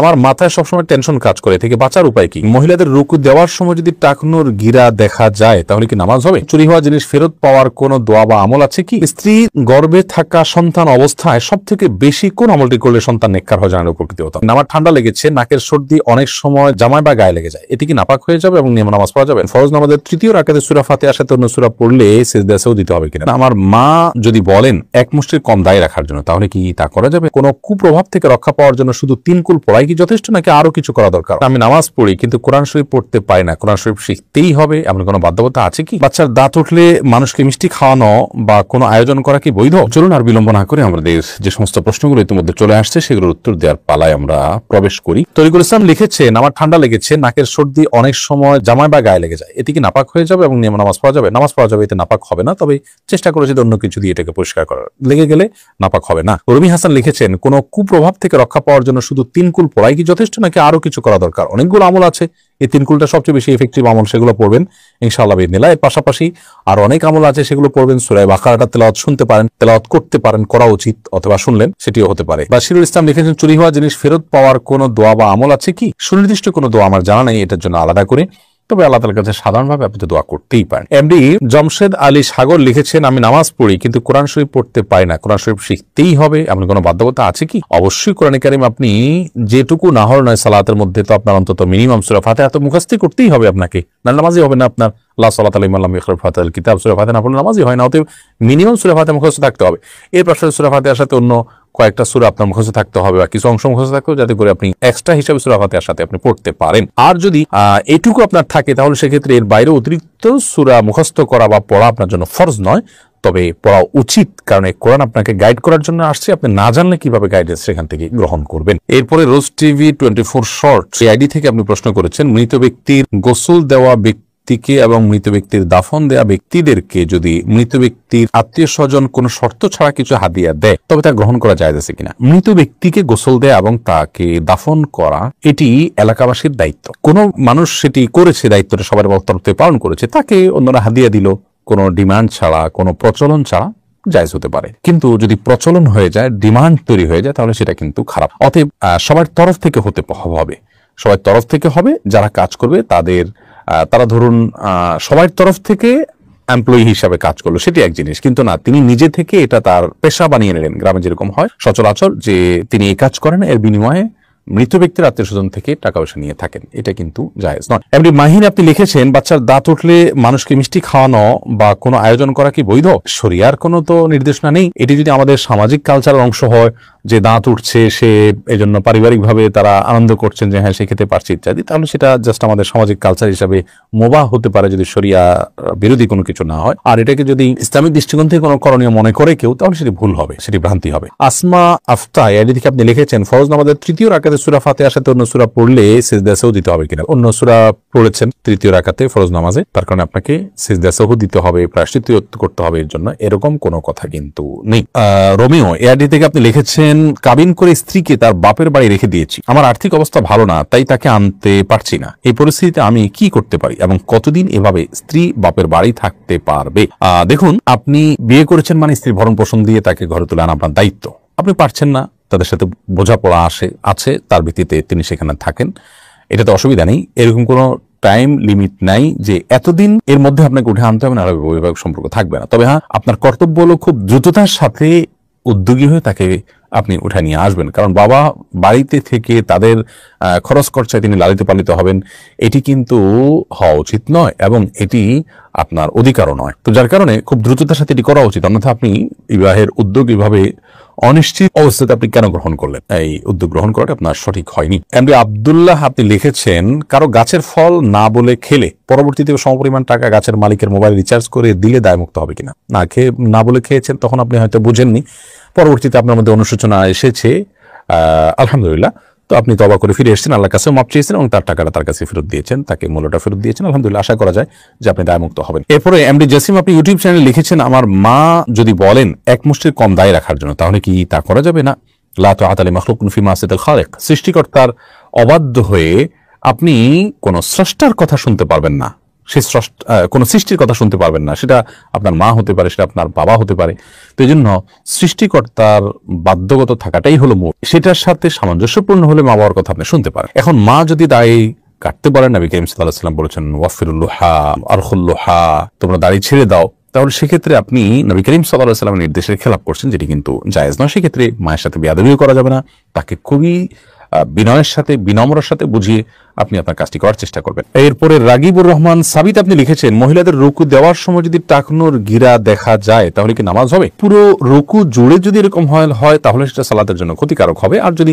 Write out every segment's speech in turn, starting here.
আমার মাথায় সবসময় টেনশন কাজ করে, থেকে বাঁচার উপায় কি? মহিলাদের রুকু দেওয়ার সময় যদি টাকনুর গিরা দেখা যায় তাহলে কি নামাজ হবে? চুরি হওয়া জিনিস ফেরত পাওয়ার কোন দোয়া বা আমল আছে কি? স্ত্রী গর্ভে থাকা সন্তান অবস্থায় সব থেকে বেশি কোন আমলটি করলে সন্তান নেককার হয় জানার উপকৃত হতাম। আমার ঠান্ডা লেগেছে, নাকের সর্দি অনেক সময় জামায় বা গায়ে লেগে যায়, এটি কি নাপাক হয়ে যাবে এবং নিয়ম নামাজ পড়া যাবে? ফরজ নামাজের তৃতীয় রাকাতে সূরা ফাতিহার সাথে অন্য সূরা পড়লে সিজদাও দিতে হবে কিনা? আমার মা যদি বলেন এক মুষ্টির কম দায় রাখার জন্য তাহলে কি তা করা যাবে? কোন কুপ্রভাব থেকে রক্ষা পাওয়ার জন্য শুধু 3 কুল পড়াই কি যথেষ্ট নাকি আরো কিছু করা দরকার? আমি নামাজ পড়ি কিন্তু কোরআন শরীফ পড়তে পারি না, কোরআন শরীফ শিখতেই হবে এমন কোনো বাধ্যবাধকতা আছে কি? বাচ্চার দাঁত উঠলে মানুষকে মিষ্টি খাওয়ানো বা কোনো আয়োজন করা কি বৈধ? চলুন আর বিলম্ব না করে আমাদের যে সমস্ত প্রশ্নগুলো ইতিমধ্যে চলে আসছে সেগুলোর উত্তর দেওয়ার পালায় আমরা প্রবেশ করি। তরিকুল ইসলাম লিখেছেন, আমার ঠান্ডা লেগেছে, নাকের সর্দি অনেক সময় জামায় বা গায়ে লেগে যায়, এটি কি নাপাক হয়ে যাবে এবং নিয়ম নামাজ পড়া যাবে? নামাজ পড়া যাবে, এতে নাপাক হবে না, তবে চেষ্টা করেছি অন্য কিছু দিয়ে এটাকে পরিষ্কার করার, লেগে গেলে নাপাক হবে না। রবি হাসান লিখেছেন, কোন কুপ্রভাব থেকে রক্ষা পাওয়ার জন্য শুধু 3 কুল পড়াই কি যথেষ্ট নাকি আরো কিছু করা দরকার? অনেকগুলো আমল আছে, এই 3 কুলটা সবচেয়ে বেশি এফেক্টিভ আমল, সেগুলো পড়বেন ইনশাআল্লাহ বিইذনিল্লাহ। এর পাশাপাশি আর অনেক আমল আছে, সেগুলো পড়বেন। সূরা বাকারাটা তেলাওয়াত শুনতে পারেন, তেলাওয়াত করতে পারেন, করা উচিত, অথবা শুনলেন সেটিও হতে পারে। বাশিরুল ইসলাম লিখেছেন, চুরি হওয়া জিনিস ফেরত পাওয়ার কোন দোয়া বা আমল আছে কি? সুনির্দিষ্ট কোনো দোয়া আমার জানা নেই এটার জন্য আলাদা করে, তবে আল্লাহ তাআলার কাছে সাধারণভাবে আপনি তো দোয়া করতেই পারেন। এমডি জমশেদ আলী সাগর লিখেছেন, আমি নামাজ পড়ি কিন্তু কোরআন শরীফ পড়তে পারি না, কোরআন শরীফ শিখতেই হবে এমন কোনো বাধ্যবাধকতা আছে কি? অবশ্যই কোরআন কারীম আপনি যেটুকু নাহর নয় সালাতের মধ্যে তো আপনার অন্তত মিনিমাম সূরা ফাতিহা তো মুখস্থ করতেই হবে আপনাকে, না নামাজই হবে না আপনার। লা সালাতা লিমান লাম ইয়াকরা ফাতিহাল কিতাব, সূরা ফাতিহা না পড়লে নামাজই হয় না। অতএব মিনিমাম সূরা ফাতিহা মুখস্থ থাকতে হবে। এর পাশাপাশি সূরা ফাতিহার সাথে অন্য কয়েকটা সূরা আপনার মুখস্থ থাকতে হবে বা কিছু অংশ মুখস্থ থাকতে হবে, যাতে করে আপনি এক্সট্রা হিসাবে সূরা ফাতিহার সাথে আপনি পড়তে পারেন। আর যদি এইটুকু আপনার থাকে তাহলে সেক্ষেত্রে এর বাইরে অতিরিক্ত সূরা মুখস্থ করা বা পড়া আপনার জন্য ফরজ নয়, তবে পড়া উচিত, কারণ এই কোরআন আপনাকে গাইড করার জন্য আসছে। আপনি না জানলে কিভাবে গাইডেন্স সেখান থেকে গ্রহণ করবেন? এরপরে রোজ টিভি 24 শর্ট এই আইডি থেকে আপনি প্রশ্ন করেছেন, মৃত ব্যক্তির গোসল দেওয়া ব্যক্তিকে এবং মৃত ব্যক্তির দাফন দেয়া ব্যক্তিদেরকে যদি মৃত ব্যক্তির আত্মীয় স্বজন কোন শর্ত ছাড়া কিছু হাদিয়া দেয় তবে তা গ্রহণ করা যায় আছে কিনা? মৃত ব্যক্তিকে গোসল দেয়া এবং তাকে দাফন করা এটি এলাকাবাসীর দায়িত্ব। কোন মানুষ সেটি করেছে, দায়িত্বটা সবার তরফ থেকে পালন করেছে, তাকে অন্যরা হাদিয়া দিল কোনো ডিমান্ড ছাড়া, কোনো প্রচলন ছাড়া, জায়েজ হতে পারে। কিন্তু যদি প্রচলন হয়ে যায়, ডিমান্ড তৈরি হয়ে যায়, তাহলে সেটা কিন্তু খারাপ। অতএব সবার তরফ থেকে হতে হবে, সবার তরফ থেকে হবে। যারা কাজ করবে তারা ধরুন সবার তরফ থেকে এমপ্লয়ি হিসাবে কাজ করলো, সেটি এক জিনিস, কিন্তু না তিনি নিজে থেকে এটা তার পেশা বানিয়ে নিলেন। গ্রামে যেরকম হয় সচরাচর যে তিনি এই কাজ করেন, এর বিনিময়ে মৃত ব্যক্তির আত্মীয় স্বজন থেকে টাকা পয়সা নিয়ে থাকেন, এটা কিন্তু জায়েজ নয়। এমনি মাহিন আপনি লিখেছেন, বাচ্চার দাঁত উঠলে মানুষকে মিষ্টি খাওয়ানো বা কোনো আয়োজন করা কি বৈধ? শরিয়ার কোনো তো নির্দেশনা নেই। এটি যদি আমাদের সামাজিক কালচারের অংশ হয় যে দাঁত উঠছে, সে এই জন্য পারিবারিকভাবে তারা আনন্দ করছেন যে হ্যাঁ সে খেতে পারছে ইত্যাদি, তাহলে সেটা জাস্ট আমাদের সামাজিক কালচার হিসাবে মোবাহ হতে পারে যদি শরিয়া বিরোধী কোনো কিছু না হয়। আর এটাকে যদি ইসলামিক দৃষ্টিকোণ থেকে কোনো করণীয় মনে করে কেউ, তাহলে সেটি ভুল হবে, সেটি ভ্রান্তি হবে। আসমা আফতা এটি থেকে আপনি লিখেছেন, ফরজ নামাজের তৃতীয় রাকাতে সূরা ফাতিহার সাথে অন্য সূরা পড়লে সিজদাও দিতে হবে কিনা? অন্য সূরা পড়েছেন তৃতীয় রাকাতে ফরজ নামাজে, তার কারণে আপনাকে সিজদাও দিতে হবে, প্রায়শ্চিত্ত করতে হবে, এর জন্য এরকম কোনো কথা কিন্তু নেই। রোমিও এআরডি থেকে আপনি লিখেছেন, কাবিন করে স্ত্রীকে তার বাপের বাড়ি রেখে দিয়েছি, আমার আর্থিক অবস্থা ভালো না, তাই তাকে আনতে পারছি না, এই পরিস্থিতিতে আমি কি করতে পারি এবং কতদিন এভাবে স্ত্রী বাপের বাড়ি থাকতে পারবে? দেখুন, আপনি বিয়ে করেছেন মানে স্ত্রীর ভরণ পোষণ দিয়ে তাকে ঘরে তুলে আনা আপনার দায়িত্ব। আপনি পারছেন না, তাদের সাথে বোঝাপড়া আছে, তার ভিত্তিতে তিনি সেখানে থাকেন, এটাতে অসুবিধা নেই। এরকম কোনো টাইম লিমিট নাই যে এতদিন এর মধ্যে আপনাকে উঠে আনতে হবে, না বৈবাহিক সম্পর্ক থাকবে না। তবে হ্যাঁ, আপনার কর্তব্য হলো খুব দ্রুততার সাথে উদ্যোগী হয়ে তাকে আপনি উঠে নিয়ে আসবেন, কারণ বাবা বাড়িতে থেকে তাদের খরচ খরচায় তিনি লালিত পালিত হবেন, এটি কিন্তু হওয়া উচিত নয় এবং এটি আপনার অধিকারও নয়। তো যার কারণে খুব দ্রুততার সাথে এটি করা উচিত, অন্যথা আপনি বিবাহের উদ্যোগ এভাবে অনিশ্চিত অবস্থাতে আপনি কেন গ্রহণ করলেন? এই উদ্যোগ গ্রহণ করাটা আপনার সঠিক হয়নি। এমডি আব্দুল্লাহ আপনি লিখেছেন, কারো গাছের ফল না বলে খেলে পরবর্তীতে সমপরিমাণ টাকা গাছের মালিকের মোবাইল রিচার্জ করে দিলে দায়মুক্ত হবে কিনা? না বলে খেয়েছেন, তখন আপনি হয়তো বুঝেননি, পরবর্তীতে আপনার মধ্যে অনুশোচনা এসেছে, আলহামদুলিল্লাহ, তো আপনি তওবা করে ফিরে এসেছেন, আল্লাহর কাছে মাপ চেয়েছেন এবং তার টাকাটা তার কাছে ফেরত দিয়েছেন, তাকে মূল্যটা ফেরত দিয়েছেন, আলহামদুলিল্লাহ। আশা করা যায় যে আপনি দায়মুক্ত হবেন। এরপরে এমডি জসিম আপনি ইউটিউব চ্যানেলে লিখেছেন, আমার মা যদি বলেন এক মুষ্টির কম দায় রাখার জন্য তাহলে কি তা করা যাবে না? লা তাআতা লিমাখলুকিন ফি মাসিয়াতিল খালিক, সৃষ্টিকর্তার অবাধ্য হয়ে আপনি কোন স্রষ্টার কথা শুনতে পারবেন না, সে কোনো সৃষ্টির কথা শুনতে পারবেন না। সেটা আপনার মা হতে পারে, সেটা আপনার বাবা হতে পারে। তো এই জন্য সৃষ্টিকর্তার বাধ্যগত থাকাটাই হলো মূল। সেটার সাথে সামঞ্জস্যপূর্ণ হলে মা বাবার কথা আপনি শুনতে পারেন। এখন মা যদি দাড়ি কাটতে পারেন, নবী করিম সাল্লাল্লাহু আলাইহি ওয়াসাল্লাম বলেছেন ওয়াফিরুল্লুহা আরখুল্লুহা, তোমরা দাড়ি ছেড়ে দাও, তাহলে সেক্ষেত্রে আপনি নবী করিম সাল্লাল্লাহু আলাইহি ওয়াসাল্লামের নির্দেশের খেলাপ করছেন, যেটি কিন্তু জায়েজ নয়। সেক্ষেত্রে মায়ের সাথে বেয়াদবিও করা যাবে না। তাকে খুবই বিনয়ের সাথে, বিনম্রর সাথে বুঝিয়ে আপনি আপনার কাজটি করার চেষ্টা করবেন। এরপরে রাগিবুর রহমান সাবিত আপনি লিখেছেন, মহিলাদের রুকু দেওয়ার সময় যদি টাকনোর গিরা দেখা যায় তাহলে কি নামাজ হবে? পুরো রুকু জুড়ে যদি এরকম হয় তাহলে সেটা সালাতের জন্য ক্ষতিকারক হবে। আর যদি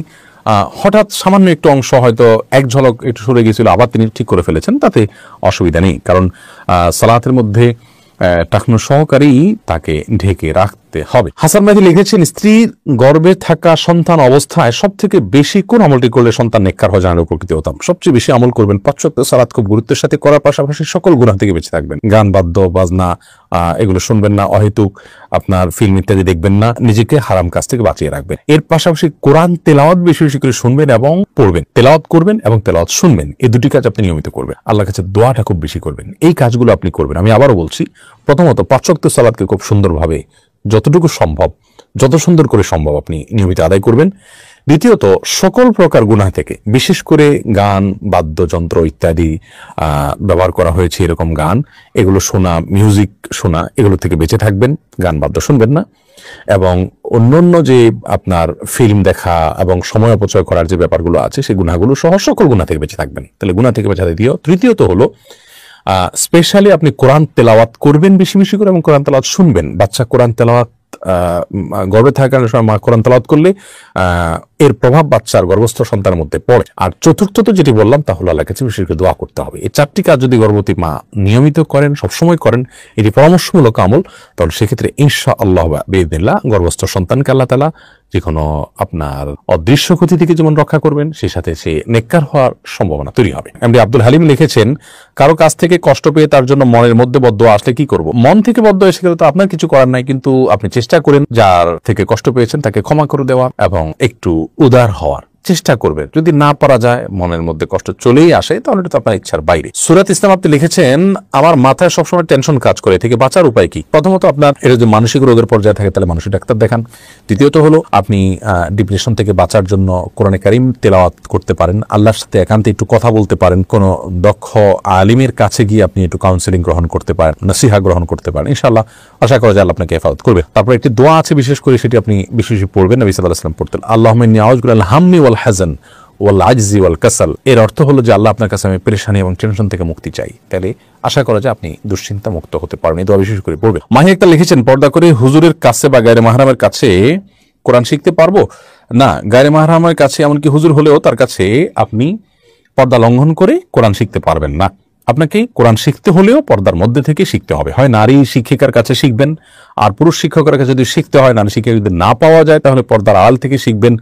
হঠাৎ সামান্য একটু অংশ হয়তো এক ঝলক একটু সরে গিয়েছিল, আবার তিনি ঠিক করে ফেলেছেন, তাতে অসুবিধা নেই। কারণ সালাতের মধ্যে টাকনো সহকারেই তাকে ঢেকে রাখতে হবে। হাসান মাহি লিখেছেন, স্ত্রীর গর্ভে থাকা সন্তান অবস্থায় সব থেকে বেশি কোন আমলটি করলে সন্তান নেককার হয় জানার উপকৃত হতাম। সবচেয়ে বেশি আমল করবেন 5 ওয়াক্ত সালাত খুব গুরুত্বের সাথে করার পাশাপাশি সকল গুনাহ থেকে বেঁচে থাকবেন। গান বাদ্য বাজনা এগুলো শুনবেন না, অহেতুক আপনার ফিল্ম ইত্যাদি দেখবেন না, নিজেকে হারাম কাজ থেকে বাঁচিয়ে রাখবেন। এর পাশাপাশি কোরআন তেলাওয়াত বেশি বেশি করে শুনবেন এবং পড়বেন। তেলাওয়াত করবেন এবং তেলাওয়াত শুনবেন, এই দুটি কাজ আপনি নিয়মিত করবেন। আল্লাহর কাছে দোয়াটা খুব বেশি করবেন। এই কাজগুলো আপনি করবেন। আমি আবারও বলছি, প্রথমত 5 ওয়াক্ত সালাতকে খুব সুন্দরভাবে, যতটুকু সম্ভব, যত সুন্দর করে সম্ভব আপনি নিয়মিত আদায় করবেন। দ্বিতীয়ত, সকল প্রকার গুনাহ থেকে, বিশেষ করে গান বাদ্যযন্ত্র ইত্যাদি ব্যবহার করা হয়েছে এরকম গান, এগুলো শোনা, মিউজিক শোনা, এগুলো থেকে বেঁচে থাকবেন। গান বাদ্য শুনবেন না। এবং অন্যান্য যে আপনার ফিল্ম দেখা এবং সময় অপচয় করার যে ব্যাপারগুলো আছে, সেই গুনাহগুলো সহ সকল গুনাহ থেকে বেঁচে থাকবেন। তাহলে গুনাহ থেকে বেঁচে থাকতে। তৃতীয়ত হলো স্পেশালি আপনি কোরআন তেলাওয়াত করবেন বেশি বেশি করে এবং কোরআন তেলাওয়াত শুনবেন। বাচ্চা কোরআন তেলাওয়াত গর্ভে থাকার সময় মা কোরআন তেলাওয়াত করলে এর প্রভাব বাচ্চার গর্ভস্থ সন্তানের মধ্যে পড়ে। আর চতুর্থত যেটি বললাম তা হলো আল্লাহর কাছে বেশি করে দোয়া করতে হবে। এই 4টি কাজ যদি গর্ভবতী মা নিয়মিত করেন, সবসময় করেন, এটি পরামর্শমূলক আমল, তাহলে সেক্ষেত্রে ইনশাআল্লাহ বিইذনিল্লাহ গর্ভস্থ সন্তানকে আল্লাহ তাআলা যে কোনো আপনার অদৃশ্য ক্ষতি থেকে যেমন রক্ষা করবেন, সেই সাথে সে নেককার হওয়ার সম্ভাবনা তৈরি হবে। এমডি আব্দুল হালিম লিখেছেন, কারো কাছ থেকে কষ্ট পেয়ে তার জন্য মনের মধ্যে বদদোয়া আসলে কি করব? মন থেকে বদদোয়া এসে গেলে তো আপনার কিছু করার নাই, কিন্তু আপনি চেষ্টা করেন যার থেকে কষ্ট পেয়েছেন তাকে ক্ষমা করে দেওয়া এবং একটু উদার হওয়ার চেষ্টা করবেন। যদি না পারা যায়, মনের মধ্যে কষ্ট চলেই আসে, তাহলে এটা তো আপনার ইচ্ছার বাইরে। সুরাত ইসলাম আপনি লিখেছেন, আমার মাথায় সবসময় টেনশন কাজ করে, থেকে বাঁচার উপায় কি? প্রথমত, আপনার এটা যদি মানসিক রোগের পর্যায়ে থাকে তাহলে মানসিক ডাক্তার দেখান। দ্বিতীয়ত হলো আপনি ডিপ্রেশন থেকে বাঁচার জন্য কোরআনে কারিম তেলাওয়াত করতে পারেন, আল্লাহর সাথে একান্তে একটু কথা বলতে পারেন, কোনো দক্ষ আলিমের কাছে গিয়ে আপনি একটু কাউন্সেলিং গ্রহণ করতে পারেন, নসিহা গ্রহণ করতে পারেন। ইনশাআল্লাহ আশা করা যায় আল্লাহ আপনাকে হেফাজত করবে। তারপর একটি দোয়া আছে, বিশেষ করে সেটি আপনি বিশেষ পড়বেন। নবী সাল্লাল্লাহু আলাইহি ওয়াসাল্লাম পড়তেন, আল্লাহুম্মা ইন্নী আউযু বিকাল হাম্মি ওয়াল হাযান ওয়াল আজজি ওয়াল কাসাল। এর অর্থ হলো যে আল্লাহ আপনার কাছে আমি পেরেশানি এবং টেনশন থেকে মুক্তি চাই। তাহলে আশা করা যায় আপনি দুশ্চিন্তা মুক্ত হতে পারবেন। এই দোয়া বিশেষ করে পড়বেন। মাহি একটা লিখেছেন, পর্দা করে হুজুরের কাছে বা গায়রে মাহরামের কাছে কোরআন শিখতে পারবো না? গায়রে মাহরামের কাছে, এমনকি হুজুর হলেও তার কাছে আপনি পর্দা লঙ্ঘন করে কোরআন শিখতে পারবেন না। আপনাকে কোরআন শিখতে হলেও পর্দার মধ্যে থেকে শিখতে হবে। হয় নারী শিক্ষিকার কাছে শিখবেন, আর পুরুষ শিক্ষকের কাছে যদি শিখতে হয়, নারী শিক্ষক যদি না পাওয়া যায়, তাহলে পর্দার আড়াল থেকে শিখবেন।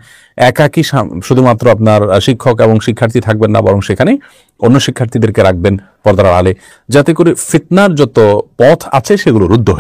একাকী শুধুমাত্র আপনার শিক্ষক এবং শিক্ষার্থী থাকবেন না, বরং সেখানে অন্য শিক্ষার্থীদেরকে রাখবেন পর্দার আড়ালে, যাতে করে ফিতনার যত পথ আছে সেগুলো রুদ্ধ হয়।